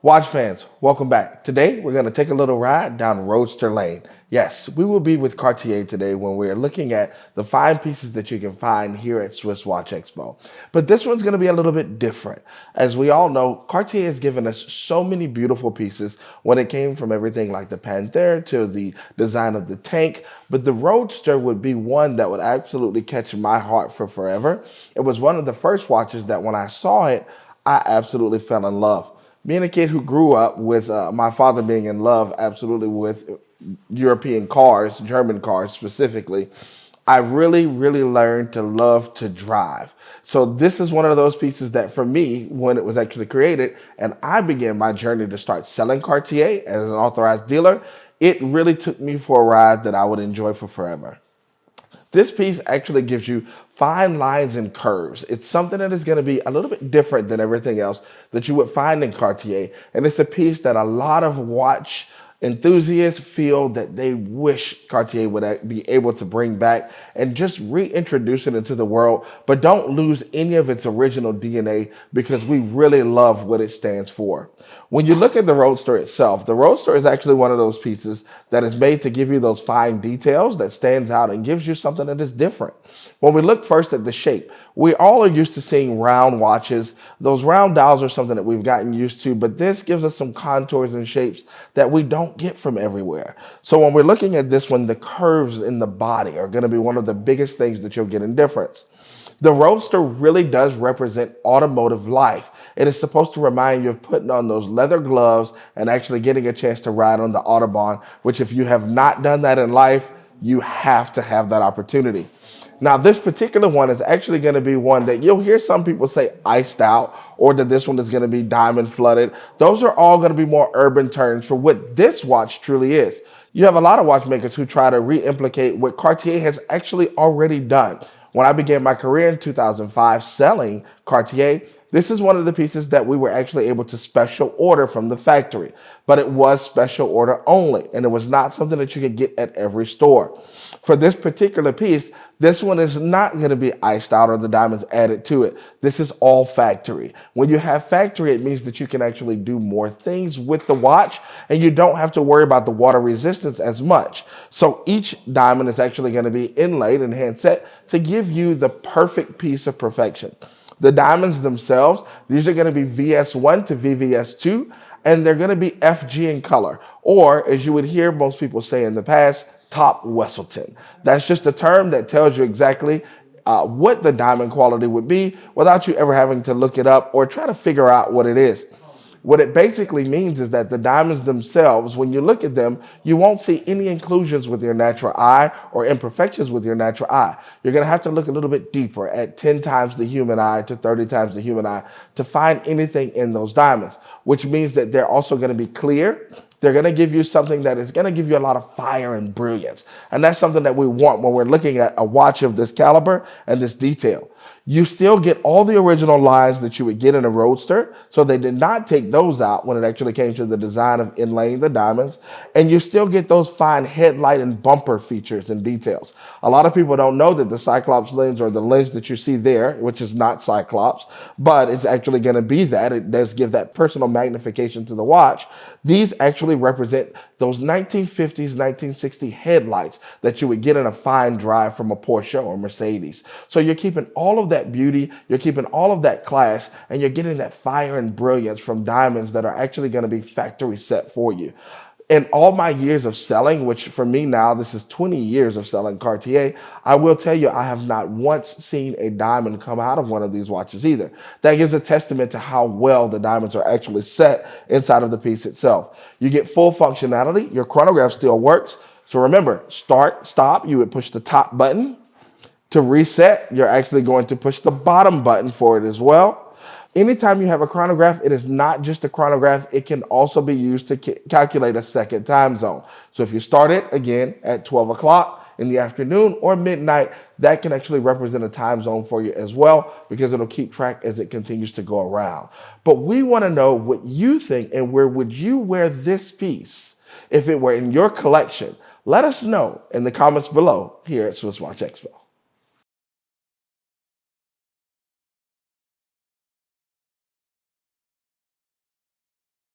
Watch fans, welcome back. Today, we're going to take a little ride down Roadster Lane. Yes, we will be with Cartier today when we're looking at the fine pieces that you can find here at SwissWatchExpo. But this one's going to be a little bit different. As we all know, Cartier has given us so many beautiful pieces when it came from everything like the Panther to the design of the tank. But the Roadster would be one that would absolutely catch my heart for forever. It was one of the first watches that when I saw it, I absolutely fell in love. Being a kid who grew up with my father being in love absolutely with European cars, German cars specifically, I really learned to love to drive. So this is one of those pieces that for me, when it was actually created and I began my journey to start selling Cartier as an authorized dealer, it really took me for a ride that I would enjoy for forever. This piece actually gives you fine lines and curves. It's something that is going to be a little bit different than everything else that you would find in Cartier. And it's a piece that a lot of watch enthusiasts feel that they wish Cartier would be able to bring back and just reintroduce it into the world, but don't lose any of its original DNA because we really love what it stands for. When you look at the Roadster itself, the Roadster is actually one of those pieces that is made to give you those fine details that stands out and gives you something that is different. When we look first at the shape, we all are used to seeing round watches. Those round dials are something that we've gotten used to, but this gives us some contours and shapes that we don't get from everywhere. So when we're looking at this one, the curves in the body are going to be one of the biggest things that you'll get in difference. The Roadster really does represent automotive life. It is supposed to remind you of putting on those leather gloves and actually getting a chance to ride on the Autobahn, which if you have not done that in life, you have to have that opportunity. Now, this particular one is actually going to be one that you'll hear some people say iced out, or that this one is going to be diamond flooded. Those are all going to be more urban terms for what this watch truly is. You have a lot of watchmakers who try to re-implicate what Cartier has actually already done. When I began my career in 2005 selling Cartier, this is one of the pieces that we were actually able to special order from the factory, but it was special order only, and it was not something that you could get at every store. For this particular piece, this one is not going to be iced out or the diamonds added to it. This is all factory. When you have factory, it means that you can actually do more things with the watch and you don't have to worry about the water resistance as much. So each diamond is actually going to be inlaid and hand set to give you the perfect piece of perfection. The diamonds themselves, these are going to be VS1 to VVS2, and they're going to be FG in color, or as you would hear most people say in the past, top Wesselton. That's just a term that tells you exactly what the diamond quality would be without you ever having to look it up or try to figure out what it is. What it basically means is that the diamonds themselves, when you look at them, you won't see any inclusions with your natural eye or imperfections with your natural eye. You're going to have to look a little bit deeper at 10 times the human eye to 30 times the human eye to find anything in those diamonds, which means that they're also going to be clear. They're going to give you something that is going to give you a lot of fire and brilliance. And that's something that we want when we're looking at a watch of this caliber and this detail. You still get all the original lines that you would get in a Roadster, so they did not take those out when it actually came to the design of inlaying the diamonds, and you still get those fine headlight and bumper features and details. A lot of people don't know that the Cyclops lens, or the lens that you see there, which is not Cyclops, but it's actually going to be that. It does give that personal magnification to the watch. These actually represent those 1950s, 1960 headlights that you would get in a fine drive from a Porsche or Mercedes. So you're keeping all of that beauty, you're keeping all of that class, and you're getting that fire and brilliance from diamonds that are actually going to be factory set for you. In all my years of selling, which for me now, this is 20 years of selling Cartier, I will tell you, I have not once seen a diamond come out of one of these watches either. That gives a testament to how well the diamonds are actually set inside of the piece itself. You get full functionality. Your chronograph still works. So remember, start, stop, you would push the top button. To reset, you're actually going to push the bottom button for it as well. Anytime you have a chronograph, it is not just a chronograph. It can also be used to calculate a second time zone. So if you start it again at 12 o'clock in the afternoon or midnight, that can actually represent a time zone for you as well, because it'll keep track as it continues to go around. But we want to know what you think, and where would you wear this piece if it were in your collection? Let us know in the comments below here at SwissWatchExpo.